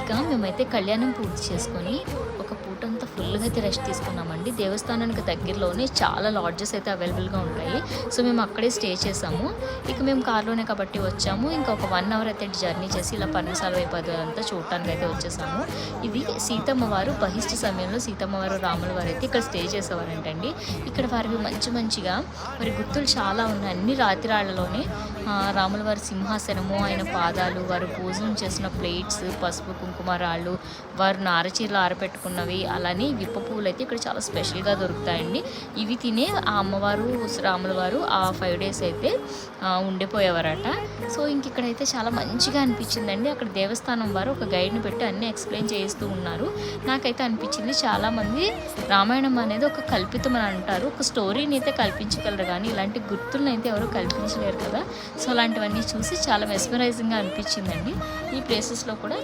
ఇక మేమైతే కళ్యాణం పూర్తి చేసుకొని ఒక పూటంతా ఫుల్గా అయితే రెస్ట్ తీసుకున్నామండి. దేవస్థానానికి దగ్గరలోనే చాలా లాడ్జెస్ అయితే అవైలబుల్గా ఉంటాయి. సో మేము అక్కడే స్టే చేసాము. ఇక మేము కార్లోనే కాబట్టి వచ్చాము. ఇంకా ఒక 1 అవర్ అయితే జర్నీ చేసి ఇలా పర్ణశాల వైపు అదంతా చూడటానికి అయితే వచ్చేసాము. ఇది సీతమ్మ వారు బహిష్ట సమయంలో సీతమ్మ వారు రాముల వారు అయితే ఇక్కడ స్టే చేసేవారంటండి. ఇక్కడ వారివి మంచిగా మరి గుర్తులు చాలా ఉన్నాయి. అన్ని రాతి రాళ్లలోనే రాముల వారి సింహాసనము, ఆయన పాదాలు, వారు భోజనం చేసిన ప్లేట్స్, పసుపు కుంకుమ రాళ్ళు, వారు నారచీరలు ఆరపెట్టుకున్నవి, అలానే విప్ప పువ్వులు అయితే ఇక్కడ చాలా స్పెషల్గా దొరుకుతాయండి. ఇవి తినే ఆ అమ్మవారు రాముల వారు ఆ 5 days అయితే ఉండిపోయేవారట. సో ఇంక ఇక్కడైతే చాలా మంచిగా అనిపించిందండి. అక్కడ దేవస్థానం వారు ఒక గైడ్ని పెట్టి అన్నీ ఎక్స్ప్లెయిన్ చేస్తూ ఉన్నారు. నాకైతే అనిపించింది చాలామంది రామాయణం అనేది ఒక కల్పితం అని అంటారు. ఒక స్టోరీని అయితే కల్పించగలరు కానీ ఇలాంటి గుర్తులను అయితే ఎవరు కల్పించలేరు కదా. సో అలాంటివన్నీ చూసి చాలా మెస్మరైజింగ్గా అనిపించిందండి. ఈ ప్లేసెస్లో కూడా